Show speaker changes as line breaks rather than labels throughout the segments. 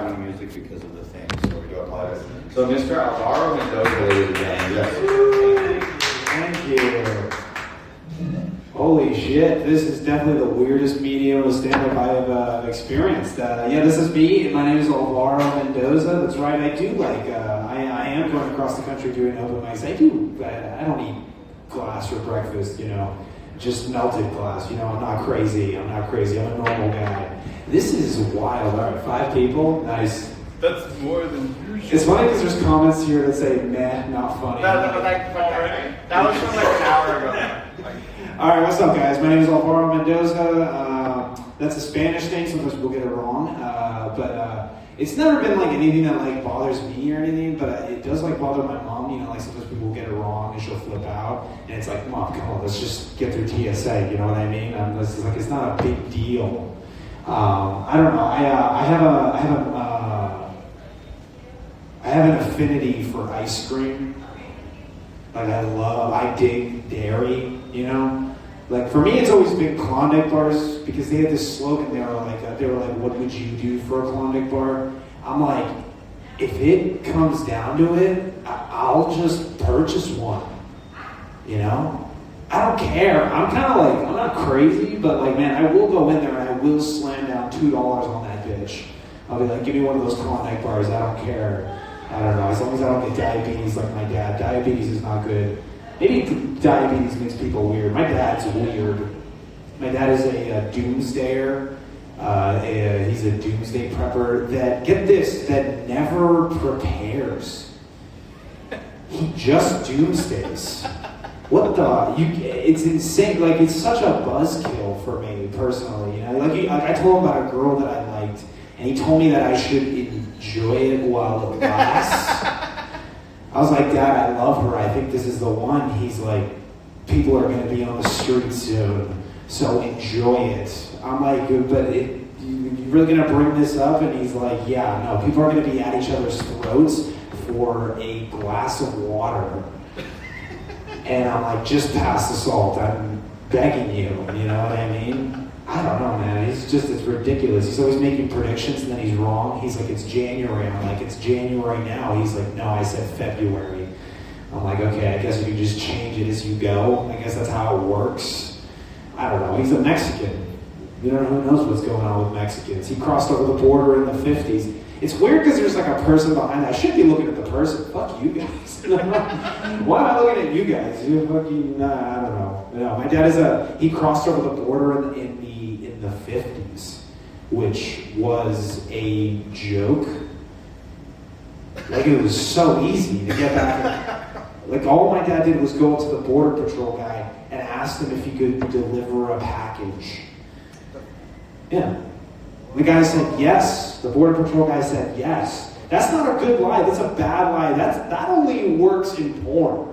having music because of the thing, so we do apologize. So Mr. Alvaro Mendoza, ladies and gentlemen, yes.
Thank you. Holy shit, this is definitely the weirdest medium of stand-up I have experienced. Yeah, this is me. My name is Alvaro Mendoza. That's right, I do I am going across the country doing open mics. I don't eat glass for breakfast, just melted glass. I'm not crazy. I'm a normal guy. This is wild. All right, 5 people. Nice.
That's more than usual.
It's funny because there's comments here that say, meh, not funny.
That was from like an hour ago.
All right, what's up, guys? My name is Alvaro Mendoza. That's a Spanish thing. Sometimes people get it wrong. But it's never been like anything that bothers me or anything. But it does bother my mom. Sometimes people get it wrong and she'll flip out. And it's like, Mom, come on, let's just get through TSA. You know what I mean? It's not a big deal. I don't know. I have an affinity for ice cream. I dig dairy, for me, it's always been Klondike bars because they had this slogan. They were like, what would you do for a Klondike bar? I'm like, if it comes down to it, I'll just purchase one, I don't care. I'm kind of I'm not crazy, but man, I will go in there and I will slam down $2 on that bitch. I'll be like, give me one of those Klondike bars, I don't care. I don't know, as long as I don't get diabetes like my dad. Diabetes is not good. Maybe diabetes makes people weird. My dad's weird. My dad is a doomsdayer. He's a doomsday prepper that, get this, that never prepares. He just doomsdays. What it's insane. It's such a buzzkill for me personally. I told him about a girl that I liked, and he told me that I should enjoy it while it lasts. I was like, Dad, I love her. I think this is the one. He's like, people are going to be on the street soon, so enjoy it. I'm like, but you really going to bring this up? And he's like, yeah, no, people are going to be at each other's throats for a glass of water. And I'm like, just pass the salt. I'm begging you. You know what I mean? I don't know, man. It's ridiculous. He's always making predictions and then he's wrong. He's like, it's January. I'm like, it's January now. He's like, no, I said February. I'm like, okay, I guess you can just change it as you go. I guess that's how it works. I don't know. He's a Mexican. Who knows what's going on with Mexicans? He crossed over the border in the 50s. It's weird because there's a person behind that. I should be looking at the person. Fuck you guys. Why am I looking at you guys? You're fucking, I don't know. No, my dad he crossed over the border in the 50s, which was a joke. It was so easy to get back. All my dad did was go up to the border patrol guy and ask him if he could deliver a package. Yeah. The guy said yes. The border patrol guy said yes. That's not a good lie. That's a bad lie. That only works in porn.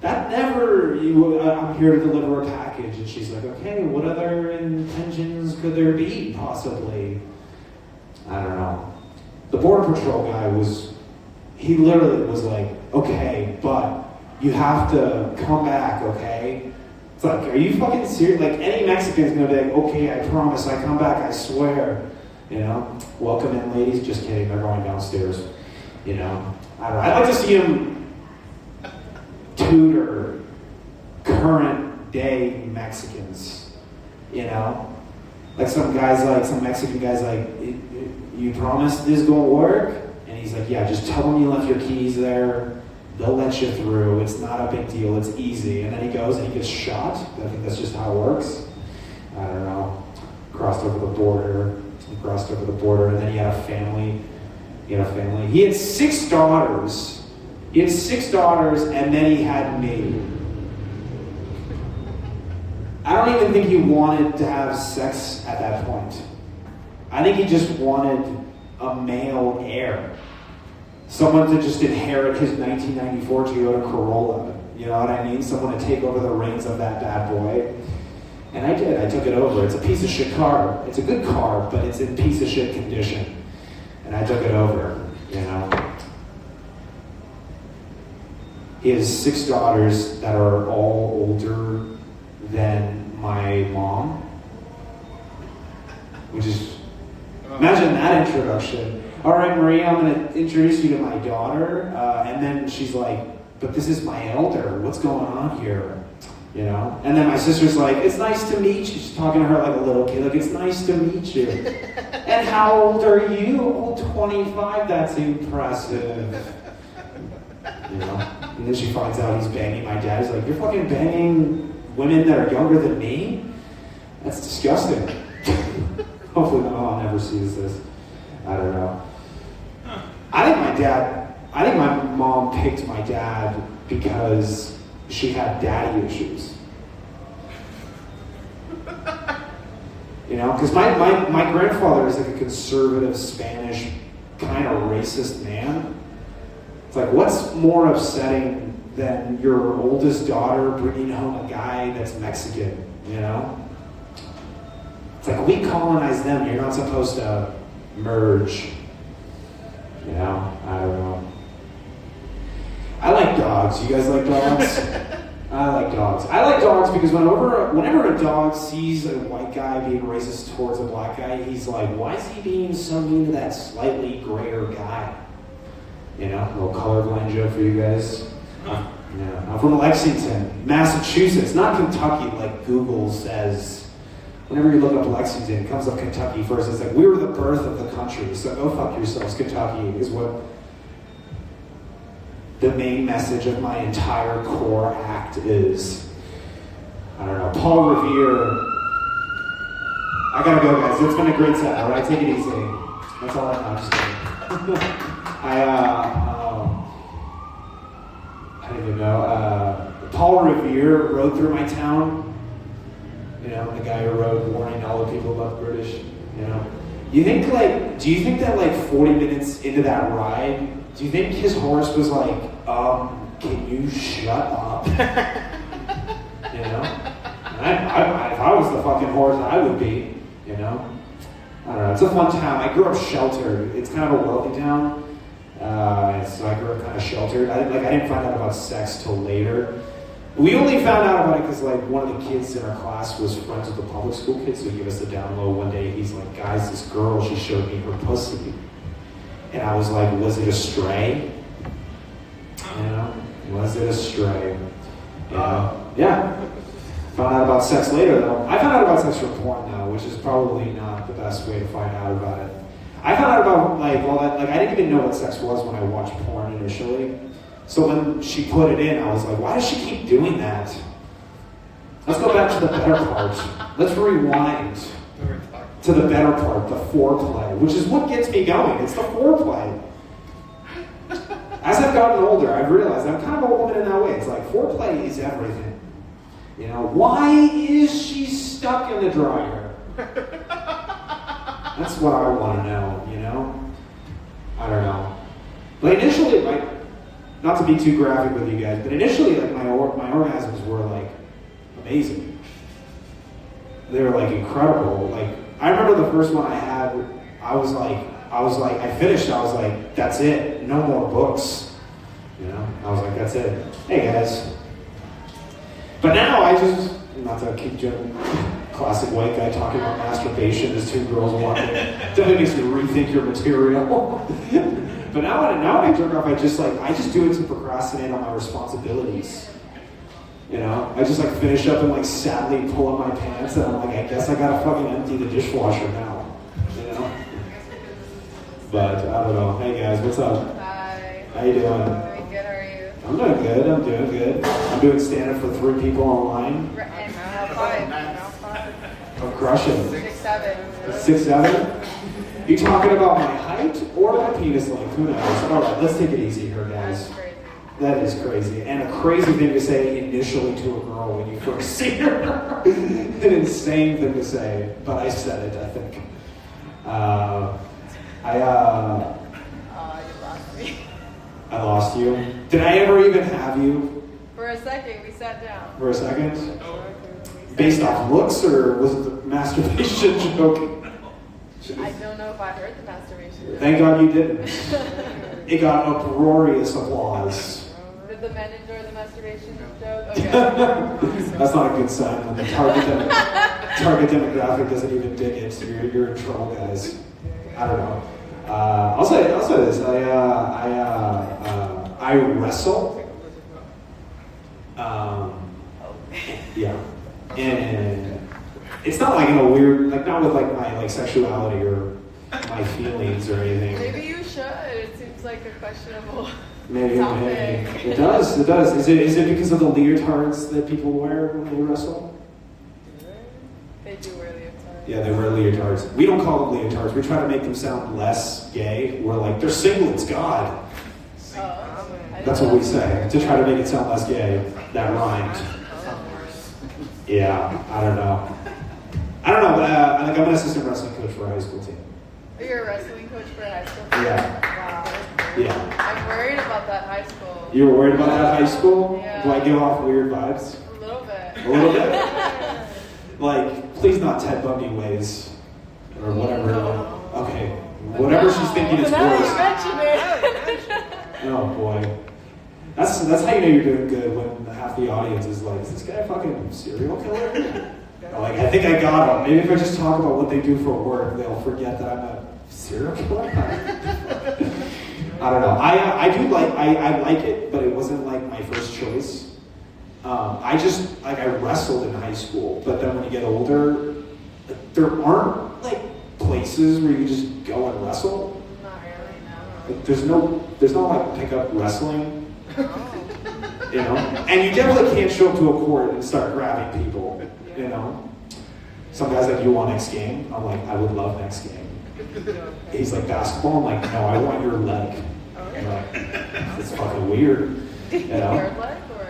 That never, I'm here to deliver a package. And she's like, okay, what other intentions could there be, possibly? I don't know. The border patrol guy he literally was like, okay, but you have to come back, okay? It's like, are you fucking serious? Any Mexican's gonna be like, okay, I promise, I come back, I swear. Welcome in, ladies. Just kidding, they're going downstairs. I don't know. I'd like to see him tutor current day Mexicans. Some Mexican guys you promise this gonna work? And he's like, yeah, just tell them you left your keys there. They'll let you through. It's not a big deal. It's easy. And then he goes and he gets shot. I think that's just how it works. I don't know. Crossed over the border. He crossed over the border, and then he had a family. He had 6 daughters. And then he had me. I don't even think he wanted to have sex at that point. I think he just wanted a male heir. Someone to just inherit his 1994 Toyota Corolla. You know what I mean? Someone to take over the reins of that bad boy. And I did. I took it over. It's a piece of shit car. It's a good car, but it's in piece of shit condition. And I took it over, He has 6 daughters that are all older than my mom, which is Imagine that introduction. All right, Maria, I'm going to introduce you to my daughter. And then she's like, but this is my elder. What's going on here? You know? And then my sister's like, it's nice to meet you. She's talking to her like a little kid. Like, it's nice to meet you. And how old are you? Oh, 25. That's impressive. You know? And then she finds out he's banging my dad. He's like, you're fucking banging women that are younger than me? That's disgusting. Hopefully my mom never sees this. I don't know. I think my mom picked my dad because she had daddy issues. You know, because my grandfather is like a conservative Spanish kind of racist man. It's like, what's more upsetting than your oldest daughter bringing home a guy that's Mexican, you know? It's like, we colonized them, you're not supposed to merge. You know, I don't know. I like dogs. You guys like dogs? I like dogs. I like dogs because whenever a dog sees a white guy being racist towards a black guy, he's like, why is he being so mean to that slightly grayer guy? You know, a little colorblind joke for you guys. I'm from Lexington, Massachusetts, not Kentucky like Google says. Whenever you look up Lexington, it comes up Kentucky first. It's like, we were the birth of the country, so go fuck yourselves. Kentucky is what the main message of my entire core act is. I don't know. Paul Revere. I gotta go, guys. It's been a great set, all right? Take it easy. That's all I know. I'm just kidding. I don't even know. Paul Revere rode through my town. You know, the guy who wrote Warning All the People About the British, you know. Do you think that 40 minutes into that ride, do you think his horse was like, can you shut up? You know? And if I was the fucking horse, I would be, you know? I don't know, it's a fun town. I grew up sheltered. It's kind of a wealthy town. So I grew up kind of sheltered. I didn't find out about sex till later. We only found out about it because one of the kids in our class was friends with the public school kids, so he gave us the down low one day. He's like, guys, this girl, she showed me her pussy. And I was like, was it a stray? You know, was it a stray? Yeah. Found out about sex later though. I found out about sex from porn now, which is probably not the best way to find out about it. I found out about all that, I didn't even know what sex was when I watched porn initially. So when she put it in, I was like, why does she keep doing that? Let's go back to the better part. Let's rewind to the better part, the foreplay, which is what gets me going. It's the foreplay. As I've gotten older, I've realized I'm kind of a woman in that way. It's like, foreplay is everything. You know, why is she stuck in the dryer? That's what I want to know, you know? I don't know. But initially, not to be too graphic with you guys, but initially, my orgasms were, amazing. They were, incredible. I remember the first one I had, I finished, I was like, that's it, no more books. You know, I was like, that's it. Hey, guys. But now I just, not to keep doing classic white guy talking about masturbation as two girls walking, definitely makes me rethink your material. But now when I jerk off, I just do it to procrastinate on my responsibilities. You know, I just finish up and sadly pull up my pants, and I'm like, I guess I gotta fucking empty the dishwasher now. You know. But I don't know. Hey guys, what's up?
Hi.
How you doing?
Doing good. How are you?
I'm doing good. I'm doing stand-up for 3 people online.
And now 5.
I'm crushing.
6, 7.
6, 7. You talking about my height or my penis length? Who knows? All right, let's take it easy here, guys.
That's crazy.
That is crazy. And a crazy thing to say initially to a girl when you first see her. An insane thing to say, but I said it, I think.
You lost me.
I lost you. Did I ever even have you?
For a second, we sat down.
For a second? Based off looks, or was it the masturbation joke?
I don't know if I heard the masturbation.
Thank God you didn't. It got uproarious applause.
Did the men enjoy the masturbation joke? Okay.
That's not a good sign when the target demographic doesn't even dig it. So you're in trouble, guys. I don't know. I'll say this. I wrestle. Yeah, and it's not like in a weird, like not with like my like sexuality or my feelings or anything.
Maybe you should. It seems like a questionable
Maybe
topic.
it does. It does. Is it because of the leotards that people wear when they wrestle?
They do wear leotards.
Yeah, they wear leotards. We don't call them leotards. We try to make them sound less gay. We're like, they're singlets, God. That's what we say, to try to make it sound less gay. That rhymed. Yeah, I don't know. Like I'm an assistant wrestling coach for a high school team.
You're a wrestling coach for a high school team?
Yeah.
Wow.
Yeah.
I'm worried about that high school.
You were worried about that high school?
Yeah.
Do I give off weird vibes?
A little bit.
A little bit? Like, please not Ted Bundy ways. Or whatever. Okay. Whatever she's thinking is
Now you
worse.
mention it.
Oh boy. That's how you know you're doing good when half the audience is like, is this guy a fucking serial killer? Like, I think I got him. Maybe if I just talk about what they do for work, they'll forget that I'm a serial killer. I don't know. I do like I like it, but it wasn't like my first choice. I wrestled in high school, but then when you get older, like, there aren't like places where you just go and wrestle.
Not really, no.
Like, there's no like pickup wrestling. You know? And you definitely can't show up to a court and start grabbing people, you know? Some guys like, you want next game? I'm like, I would love next game. He's like, basketball? I'm like, no, I want your leg. I'm like, it's fucking weird, you know?
Third leg or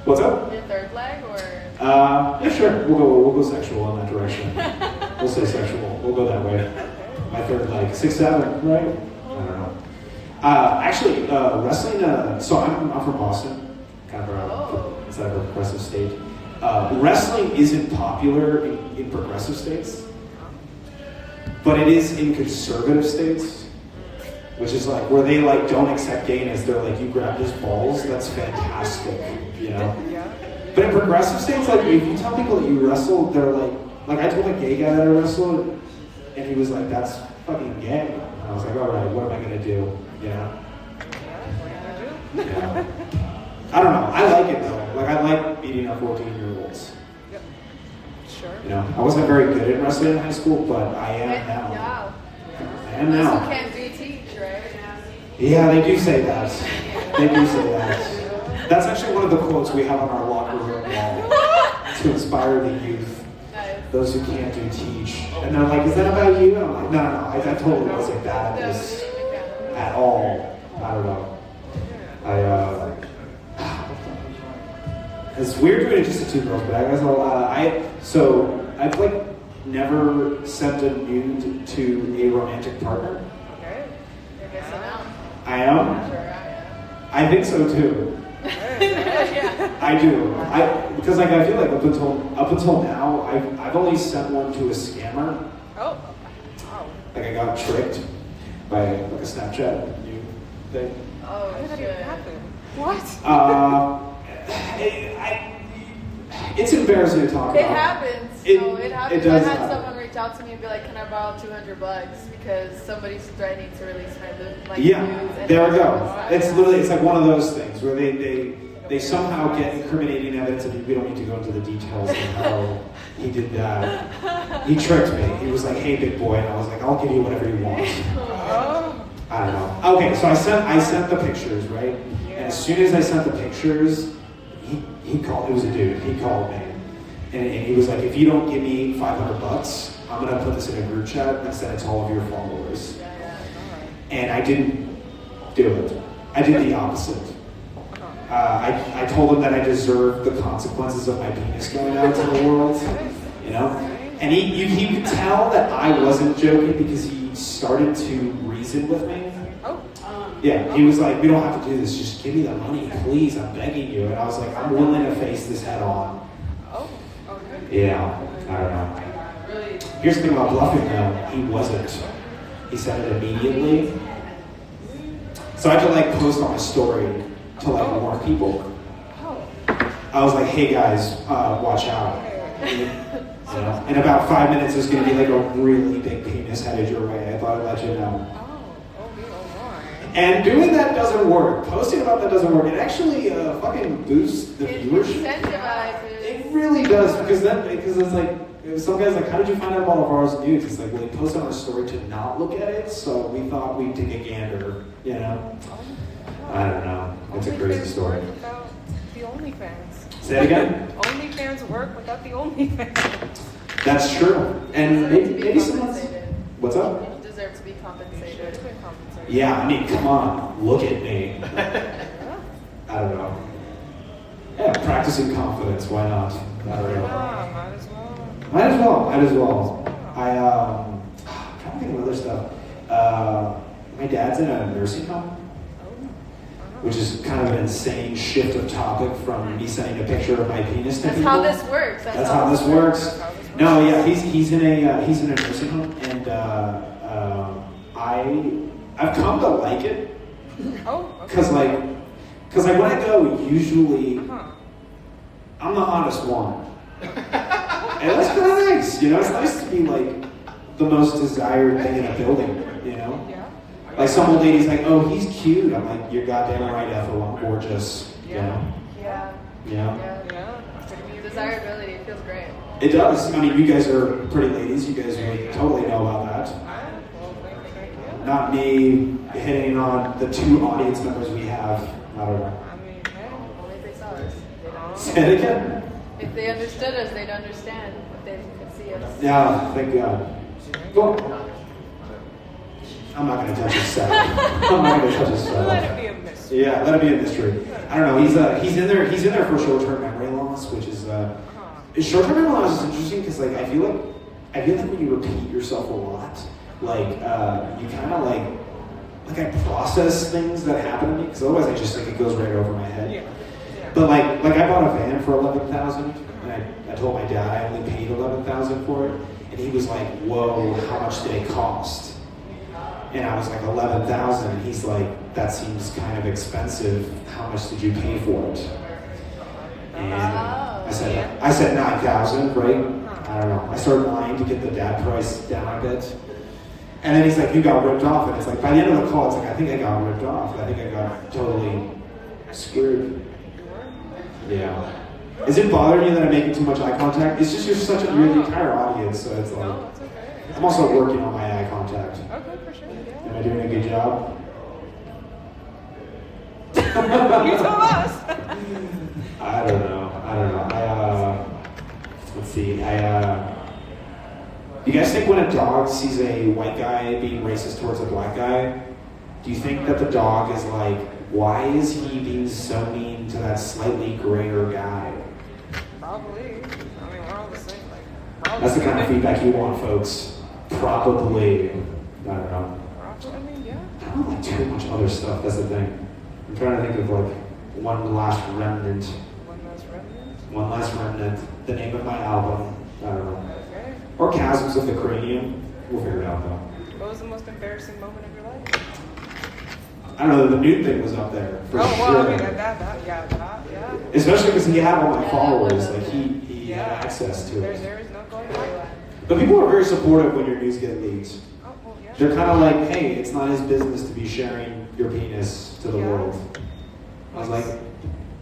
What's up?
your third leg or?
Yeah, sure. We'll go sexual in that direction. We'll say sexual. We'll go that way. My third leg. 6'7", right? I don't know. Actually, wrestling, so I'm from Boston, kind of inside of a progressive state. Wrestling isn't popular in progressive states, but it is in conservative states, which is like where they like don't accept gayness. They're like, you grab his balls, that's fantastic, you know? But in progressive states, like if you tell people that you wrestle, they're like I told a gay guy that I wrestled, and he was like, that's fucking gay. And I was like, all right, what am I gonna do? Yeah. Yeah. I don't know. I like it though. Like I like beating up 14-year-olds.
Yep. Sure.
You know, I wasn't very good at wrestling in high school, but I am now.
Yeah.
I am
Those who
now.
can't do teach, right?
Yeah, they do say that. They do say that. That's actually one of the quotes we have on our locker room wall to inspire the youth.
Nice.
Those who can't do teach. And they're like, is that about you? And I'm like, no, I totally wasn't bad at
No,
this
okay.
at all. I don't know. It's weird doing it just to two girls, but I guess I've like never sent a nude to a romantic partner.
Okay. I guess I know.
I am.
Sure, I
I think so too.
yeah.
I do. Because like I feel like up until now, I've only sent one to a scammer.
Oh. Wow.
Like I got tricked by like a Snapchat nude thing.
Oh,
How did that even
shit.
happen? What?
It's embarrassing to talk
It
about.
happens.
It-
No, it happens.
it does
I had
happen.
someone reach out to me and be like, "Can I borrow $200 because somebody's threatening to release my nudes?"
Yeah,
and
there we
it
go.
was-
It's like one of those things where they somehow get incriminating evidence, and we don't need to go into the details of how he did that. He tricked me. He was like, "Hey, big boy," and I was like, "I'll give you whatever you want."
Oh.
I don't know. Okay, so I sent the pictures, right? And as soon as I sent the pictures, he called. It was a dude. He called me, and he was like, "If you don't give me $500, I'm gonna put this in a group chat and send it to all of your followers." And I didn't do it. I did the opposite. I told him that I deserved the consequences of my penis going out to the world, you know? And he could tell that I wasn't joking because he started to reason with me.
Oh.
Yeah, he was like, "We don't have to do this, just give me the money, please, I'm begging you." And I was like, "I'm willing to face this head on."
Oh. Okay.
Yeah, I don't know. Here's the thing about bluffing though, he wasn't. He said it immediately. So I had to like post on my story to like warn people.
Oh.
I was like, "Hey guys, watch out." You know? In about 5 minutes, there's going to be like a really big penis headed your way. I thought I'd let you know.
Oh,
And doing that doesn't work. Posting about that doesn't work. It actually fucking boosts the
It
viewership.
incentivizes.
It really does because it's like some guys like, how did you find out about Alvaro's nudes? It's like, well, he posted on a story to not look at it, so we thought we'd take a gander. You know? I don't know. It's a crazy story.
Without the OnlyFans.
Say it again.
OnlyFans work without the OnlyFans.
That's true. And
You deserve
maybe,
to be
maybe someone's.
compensated.
What's up?
You deserve to be compensated.
Yeah, I mean, come on, look at me. I don't know. Yeah, practicing confidence. Why not? I don't know.
Might as well.
Might as well. I'm trying to think of other stuff. My dad's in a nursing home, which is kind of an insane shift of topic from me sending a picture of my penis to
That's
people.
how this works.
That's how this works. No, yeah, he's in a nursing home, and I've come to like it
Oh, okay.
because like when I go, usually
Huh.
I'm the hottest one, and that's kind of nice. You know, it's nice to be like the most desired thing in a building. You know,
Yeah.
like some old lady's like, "Oh, he's cute." I'm like, "You're goddamn right, Ethel. I'm gorgeous." You know,
Yeah.
yeah.
Yeah.
Desirability feels great.
It does. I mean, you guys are pretty ladies. You guys really totally know about that.
Well, thank you.
Not me hitting on the 2 audience members we have. I don't know.
I mean, hey.
Only if they saw us. They don't.
Say it again.
If they understood us, they'd understand. If they could see us.
Yeah, thank God. Well, I'm not going to touch his set. I'm not going to touch his
Let
set.
it be a mystery.
Yeah, let it be a mystery. I don't know. He's in there. He's in there for short-term memory loss, which is short-term memory loss is interesting because like I feel like when you repeat yourself a lot, like you kind of like I process things that happen to me because otherwise I just think it goes right over my head.
Yeah.
But like I bought a van for $11,000, and I told my dad I only paid $11,000 for it, and he was like, "Whoa, how much did it cost?" And I was like, $11,000, and he's like, "That seems kind of expensive. How much did you pay for it?" And I said 9,000, right? I don't know. I started lying to get the dad price down a bit. And then he's like, "You got ripped off." And it's like, by the end of the call, it's like, I think I got ripped off. I think I got totally screwed. Yeah. Is it bothering you that I'm making too much eye contact? It's just you're the entire audience, so it's like,
No, it's okay.
I'm also working on my eye contact.
Okay, for sure. Yeah.
Am I doing a good job?
You told us.
I don't know. Let's see. You guys think when a dog sees a white guy being racist towards a black guy, do you think that the dog is like, why is he being so mean to that slightly grayer guy?
Probably. I mean, we're all the same. Like,
That's the kind of feedback you want, folks. Probably. I don't know.
I mean, yeah.
I don't like too much other stuff. That's the thing. I'm trying to think of like one last remnant. One last remnant. The name of my album. I don't know.
Okay.
Or Chasms of the Cranium. We'll figure it out though.
What was the most embarrassing moment of your life?
I don't know. The nude thing was up there for
Oh,
sure.
well, I mean, yeah.
Especially because he had all my
Yeah,
followers.
that was
Like he had access to
There
it.
is no going back.
But people are very supportive when your news get leaked.
Oh, well, yeah.
They're kind of like, hey, it's not his business to be sharing your penis to the
Yeah.
world. I was like,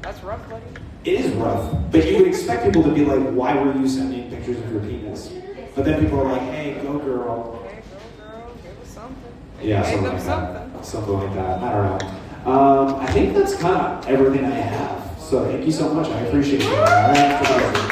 That's rough, buddy.
it is rough, but you would expect people to be like, why were you sending pictures of your penis? But then people are like, hey, go girl.
Okay, girl, give us something.
Yeah,
Give
something
them
like
something.
that. Something like that. I don't know. I think that's kind of everything I have. So thank you so much. I appreciate it. All right,